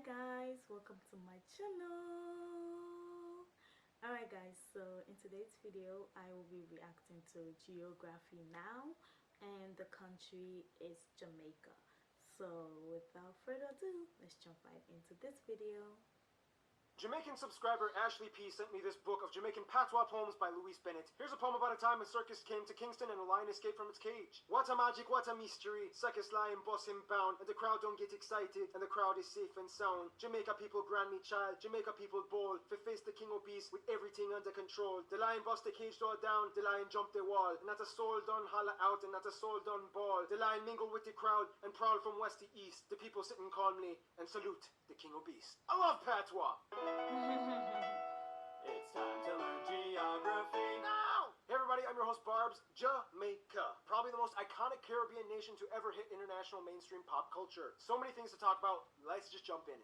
guys, welcome to my channel. Alright guys, so in today's video I will be reacting to Geography Now, and the country is Jamaica. So without further ado, let's jump right into this video. Jamaican subscriber Ashley P sent me this book of Jamaican patois poems by Louise Bennett. Here's a poem about a time a circus came to Kingston and a lion escaped from its cage. What a magic, what a mystery. Circus lion boss him bound, and the crowd don't get excited, and the crowd is safe and sound. Jamaica people grand me child, Jamaica people bold, fi face the king obese with everything under control. The lion bust the cage door down, the lion jumped the wall, and not a soul done holler out, and not a soul done bawl. The lion mingled with the crowd and prowled from west to east, the people sitting calmly and salute the king obese. I love patois. It's time to learn geography now! Hey everybody, I'm your host Barbs. Jamaica. Probably the most iconic Caribbean nation to ever hit international mainstream pop culture. So many things to talk about, let's just jump in.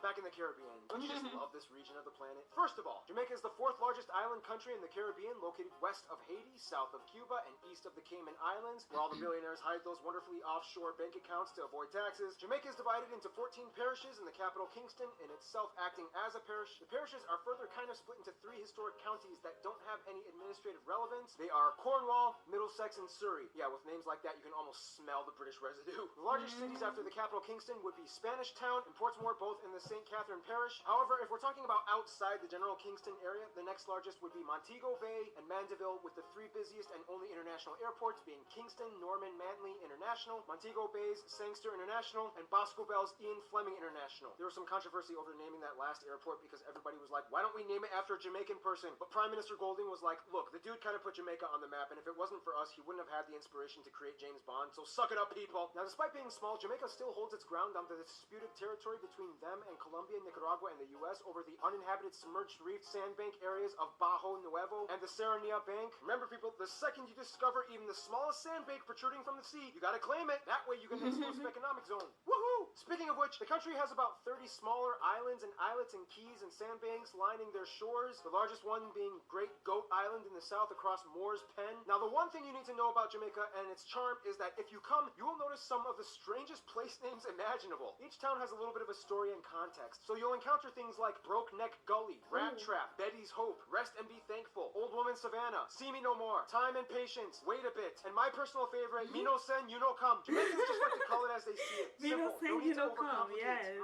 Back in the Caribbean. Don't you just love this region of the planet? First of all, Jamaica is the fourth largest island country in the Caribbean, located west of Haiti, south of Cuba, and east of the Cayman Islands, where all the billionaires hide those wonderfully offshore bank accounts to avoid taxes. Jamaica is divided into 14 parishes, and the capital, Kingston, in itself acting as a parish. The parishes are further kind of split into three historic counties that don't have any administrative relevance. They are Cornwall, Middlesex, and Surrey. Yeah, with names like that, you can almost smell the British residue. The largest cities after the capital, Kingston, would be Spanish Town and Portsmouth, both in the St. Catherine Parish. However, if we're talking about outside the general Kingston area, the next largest would be Montego Bay and Mandeville, with the three busiest and only international airports being Kingston, Norman, Manly International, Montego Bay's Sangster International, and Boscobel's Ian Fleming International. There was some controversy over naming that last airport because everybody was like, why don't we name it after a Jamaican person? But Prime Minister Golding was like, look, the dude kind of put Jamaica on the map, and if it wasn't for us, he wouldn't have had the inspiration to create James Bond, so suck it up, people! Now, despite being small, Jamaica still holds its ground on the disputed territory between them and Colombia, Nicaragua, and the U.S. over the uninhabited submerged reef sandbank areas of Bajo Nuevo and the Serranía Bank. Remember, people, the second you discover even the smallest sandbank protruding from the sea, you gotta claim it. That way you get an exclusive economic zone. Woohoo! Speaking of which, the country has about 30 smaller islands and islets and keys and sandbanks lining their shores, the largest one being Great Goat Island in the south across Moore's Pen. Now, the one thing you need to know about Jamaica and its charm is that if you come, you will notice some of the strangest place names imaginable. Each town has a little bit of a story and context, so you'll encounter things like Broke Neck Gully, Rat Trap, Betty's Hope, Rest and Be Thankful, Old Woman Savannah, See Me No More, Time and Patience, Wait a Bit, and my personal favorite, Me No Sen, You No Come. Jamaicans just like to call it as they see it. Me no sen, you no come, yes.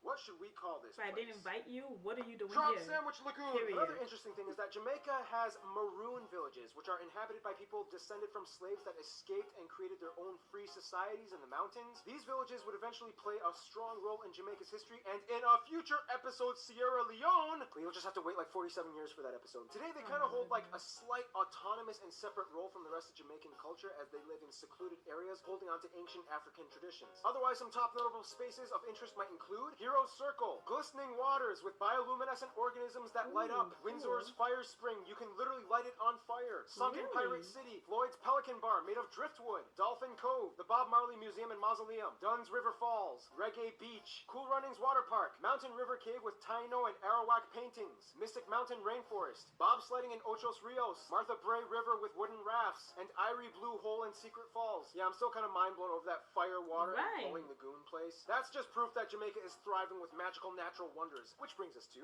What should we call this If I place? didn't invite you, what are you doing Trout here? Sandwich Lagoon! Period. Another interesting thing is that Jamaica has maroon villages, which are inhabited by people descended from slaves that escaped and created their own free societies in the mountains. These villages would eventually play a strong role in Jamaica's history, and in a future episode, Sierra Leone, but you'll just have to wait like 47 years for that episode. Today, they kind of hold like a slight autonomous and separate role from the rest of Jamaican culture, as they live in secluded areas holding on to ancient African traditions. Otherwise, some top notable spaces of interest might include Hero Circle, glistening waters with bioluminescent organisms that light up. Cool. Windsor's Fire Spring, you can literally light it on fire. Sunken Pirate City, Floyd's Pelican Bar made of driftwood. Dolphin Cove, the Bob Marley Museum and Mausoleum. Dunn's River Falls, Reggae Beach, Cool Runnings Water Park, Mountain River Cave with Taino and Arawak paintings, Mystic Mountain Rainforest, bobsledding in Ochos Rios, Martha Bray River with wooden rafts, and Irie Blue Hole and Secret Falls. Yeah, I'm still kind of mind blown over that fire, water, and glowing lagoon place. That's just proof that Jamaica is thriving with magical natural wonders. Which brings us to...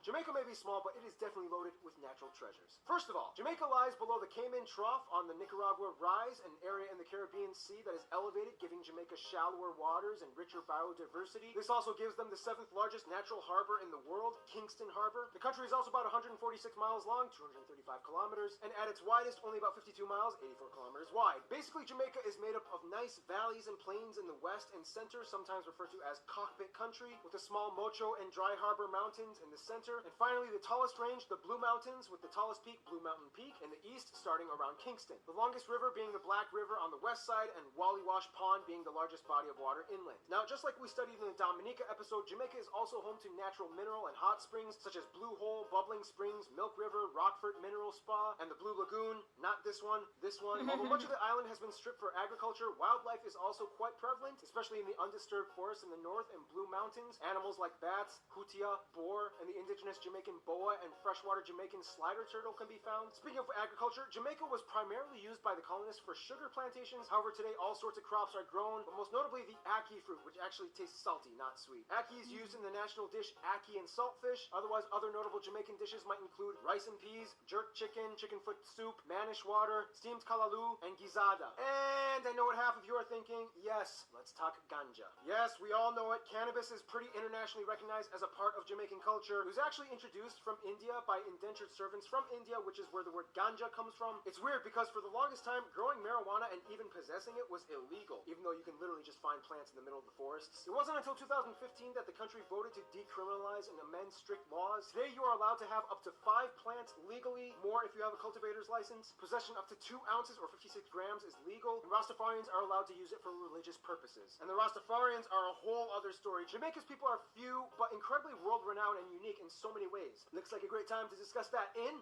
Jamaica may be small, but it is definitely loaded with natural treasures. First of all, Jamaica lies below the Cayman Trough on the Nicaragua Rise, an area in the Caribbean Sea that is elevated, giving Jamaica shallower waters and richer biodiversity. This also gives them the 7th largest natural harbor in the world, Kingston Harbor. The country is also about 146 miles long, 235 kilometers, and at its widest, only about 52 miles, 84 kilometers wide. Basically, Jamaica is made up of nice valleys and plains in the west and center, sometimes referred to as cockpit country, with the small Mocho and Dry Harbor Mountains in the center. And finally, the tallest range, the Blue Mountains, with the tallest peak, Blue Mountain Peak, in the east, starting around Kingston. The longest river being the Black River on the west side, and Wallywash Pond being the largest body of water inland. Now, just like we studied in the Dominica episode, Jamaica is also home to natural mineral and hot springs, such as Blue Hole, Bubbling Springs, Milk River, Rockford Mineral Spa, and the Blue Lagoon. Not this one, this one. Although much of the island has been stripped for agriculture, wildlife is also quite prevalent, especially in the undisturbed forests in the north and Blue Mountains. Animals like bats, hutia, boar, and the indigenous indigenous Jamaican boa and freshwater Jamaican slider turtle can be found. Speaking of agriculture, Jamaica was primarily used by the colonists for sugar plantations. However, today all sorts of crops are grown, but most notably the ackee fruit, which actually tastes salty, not sweet. Ackee is used in the national dish ackee and saltfish. Otherwise, other notable Jamaican dishes might include rice and peas, jerk chicken, chicken foot soup, manish water, steamed kalaloo, and gizada. And I know what half of you are thinking. Yes, let's talk ganja. Yes, we all know it. Cannabis is pretty internationally recognized as a part of Jamaican culture. It was actually introduced from India by indentured servants from India, which is where the word ganja comes from. It's weird because for the longest time, growing marijuana and even possessing it was illegal, even though you can literally just find plants in the middle of the forests. It wasn't until 2015 that the country voted to decriminalize and amend strict laws. Today, you are allowed to have up to 5 plants legally, more if you have a cultivator's license. Possession up to 2 ounces or 56 grams is legal, and Rastafarians are allowed to use it for religious purposes. And the Rastafarians are a whole other story. Jamaica's people are few, but incredibly world-renowned and unique in so many ways. Looks like a great time to discuss that in...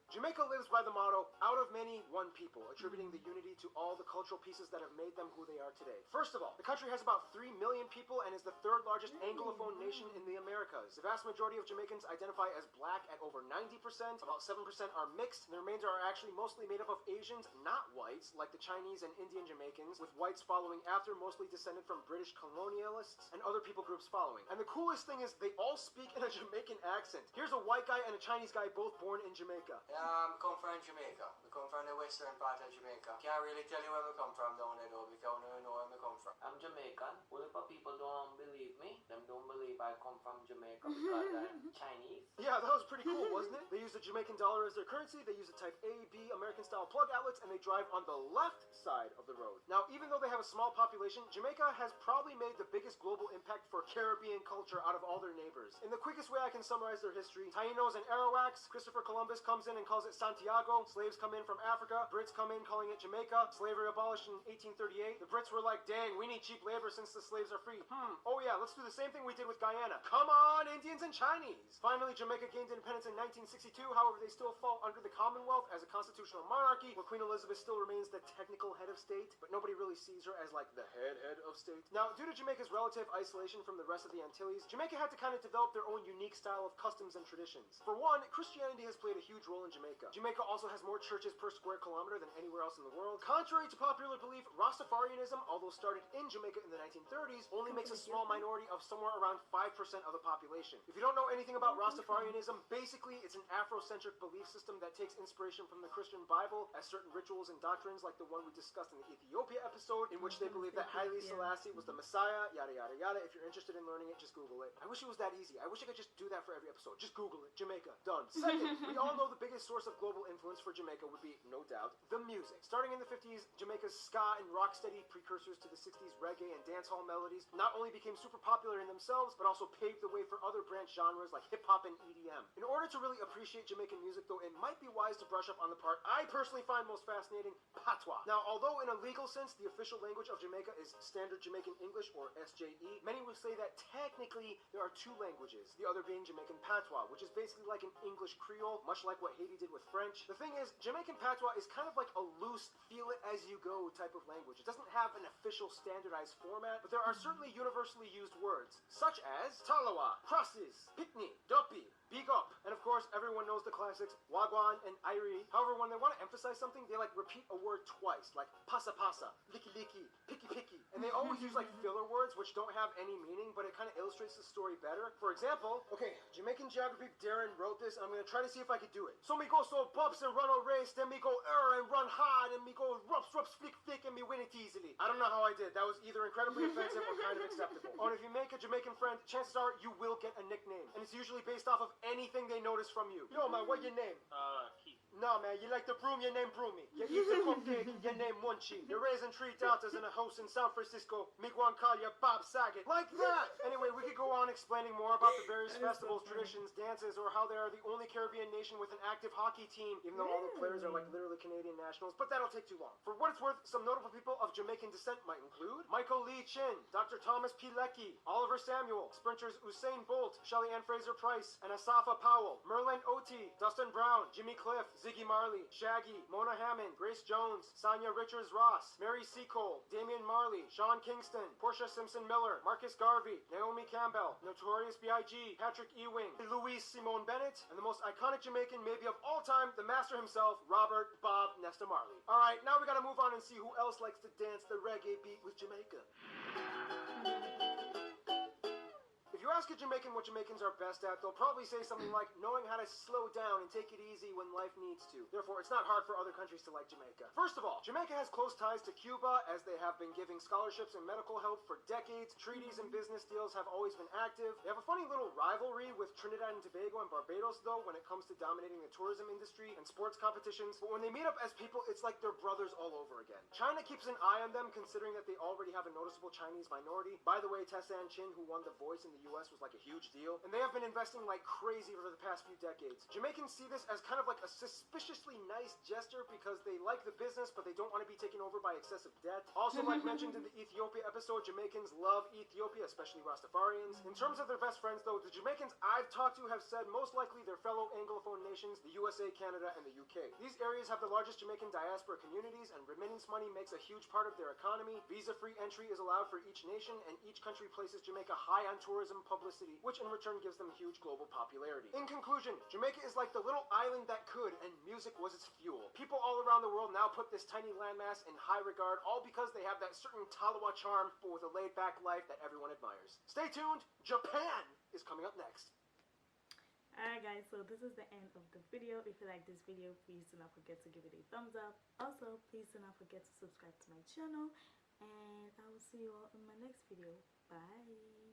Jamaica lives by the motto, out of many, one people, attributing the unity to all the cultural pieces that have made them who they are today. First of all, the country has about 3 million people and is the 3rd largest Anglophone nation in the Americas. The vast majority of Jamaicans identify as black at over 90%, about 7% are mixed, and the remainder are actually mostly made up of Asians, not whites, like the Chinese and Indian Jamaicans, with whites following after, mostly descended from British colonialists, and other people groups following. And the coolest thing is, they all speak in a Jamaican accent. Here's a white guy and a Chinese guy both born in Jamaica. We come from Jamaica. We come from the western part of Jamaica. Can't really tell you where we come from down there though, because I don't know where we come from. I'm Jamaican. Only for people don't believe me. Them don't believe I come from Jamaica because I'm Chinese. Yeah, that was pretty cool, wasn't it? They use the Jamaican dollar as their currency, they use the type A, B, American-style plug outlets, and they drive on the left side of the road. Now, even though they have a small population, Jamaica has probably made the biggest global impact for Caribbean culture out of all their neighbors. In the quickest way I can summarize their history, Tainos and Arawaks, Christopher Columbus comes in and calls it Santiago, slaves come in from Africa, Brits come in calling it Jamaica, slavery abolished in 1838. The Brits were like, dang, we need cheap labor since the slaves are free. Oh yeah, let's do the same thing we did with Guyana. Come on, Indians and Chinese! Finally, Jamaica gained independence in 1962, however, they still fall under the Commonwealth as a constitutional monarchy, where Queen Elizabeth still remains the technical head of state, but nobody really sees her as like the head of state. Now, due to Jamaica's relative isolation from the rest of the Antilles, Jamaica had to kind of develop their own unique style of customs and traditions. For one, Christianity has played a huge role in Jamaica. Jamaica also has more churches per square kilometer than anywhere else in the world. Contrary to popular belief, Rastafarianism, although started in Jamaica in the 1930s, only makes a small minority of somewhere around 5% of the population. If you don't know anything about Rastafarianism, basically it's an Afrocentric belief system that takes inspiration from the Christian Bible, as certain rituals and doctrines like the one we discussed in the Ethiopia episode, in which they believe that Haile Selassie was the Messiah, yada yada yada. If you're interested in learning it, just Google it. I wish it was that easy. I wish I could just do that for every episode. Just Google it. Jamaica. Done. Second, we all know the biggest source of global influence for Jamaica would be, no doubt, the music. Starting in the 50s, Jamaica's ska and rocksteady precursors to the 60s reggae and dancehall melodies not only became super popular in themselves, but also paved the way for other branch genres like hip-hop and EDM. In order to really appreciate Jamaican music, though, it might be wise to brush up on the part I personally find most fascinating, patois. Now, although in a legal sense, the official language of Jamaica is Standard Jamaican English, or SJE, many would say that technically there are 2 languages, the other being Jamaican patois, which is basically like an English Creole, much like what Haiti did with French. The thing is, Jamaican patois is kind of like a loose, feel-it-as-you-go type of language. It doesn't have an official standardized format, but there are certainly universally used words, such as talawa, crosses, pitney, duppy, big up, and of course, everyone knows the classics, wagwan and irie. However, when they want to emphasize something, they like repeat a word twice, like pasa pasa, licky licky, picky picky, and they always use like filler words which don't have any meaning, but it kind of illustrates the story better. For example, okay, Jamaican geography Darren wrote this, and I'm going to try to see if I could do it. So me go so bumps and run a race, then me go and run hard, and me go rups, flick, flick, and me win it easily. I don't know how I did. That was either incredibly offensive or kind of acceptable. Oh, and if you make a Jamaican friend, chances are you will get a nickname, and it's usually based off of anything they notice from you. Yo, man, what your name? Keith. No, man, you like the broom, your name Broomy. You eat the cupcake, your name Munchie. You're raising 3 daughters in a house in San Francisco. Me go and call you Bob Saget. Like that! Anyway, we could go on explaining more about the various festivals, traditions, dances, or how they are the only Caribbean nation with an active hockey team, even though all the players are like literally Canadian nationals, but that'll take too long. For what it's worth, some notable people of Jamaican descent might include Michael Lee Chin, Dr. Thomas P. Leckie, Oliver Samuel, sprinters Usain Bolt, Shelly Ann Fraser-Price, and Asafa Powell, Merlin Oti, Dustin Brown, Jimmy Cliff, Ziggy Marley, Shaggy, Mona Hammond, Grace Jones, Sonia Richards-Ross, Mary Seacole, Damian Marley, Sean Kingston, Portia Simpson-Miller, Marcus Garvey, Naomi Campbell, Notorious B.I.G., Patrick Ewing, Louise Simone Bennett, and the most iconic Jamaican maybe of all time, the master himself, Robert Bob Nesta Marley. Alright, now we gotta move on and see who else likes to dance the reggae beat with Jamaica. If you ask a Jamaican what Jamaicans are best at, they'll probably say something like knowing how to slow down and take it easy when life needs to. Therefore, it's not hard for other countries to like Jamaica. First of all, Jamaica has close ties to Cuba, as they have been giving scholarships and medical help for decades. Treaties and business deals have always been active. They have a funny little rivalry with Trinidad and Tobago and Barbados, though, when it comes to dominating the tourism industry and sports competitions. But when they meet up as people, it's like they're brothers all over again. China keeps an eye on them, considering that they already have a noticeable Chinese minority. By the way, Tessanne Chin, who won The Voice in the US, was like a huge deal, and they have been investing like crazy over the past few decades. Jamaicans see this as kind of like a suspiciously nice gesture because they like the business, but they don't want to be taken over by excessive debt. Also, like mentioned in the Ethiopia episode, Jamaicans love Ethiopia, especially Rastafarians. In terms of their best friends, though, the Jamaicans I've talked to have said most likely their fellow Anglophone nations, the USA, Canada, and the UK. These areas have the largest Jamaican diaspora communities, and remittance money makes a huge part of their economy. Visa-free entry is allowed for each nation, and each country places Jamaica high on tourism publicity, which in return gives them huge global popularity. In conclusion, Jamaica is like the little island that could, and music was its fuel. People all around the world now put this tiny landmass in high regard, all because they have that certain Talawa charm, but with a laid-back life that everyone admires. Stay tuned, Japan is coming up next. Alright guys, so this is the end of the video. If you like this video, please do not forget to give it a thumbs up. Also, please do not forget to subscribe to my channel, and I will see you all in my next video. Bye.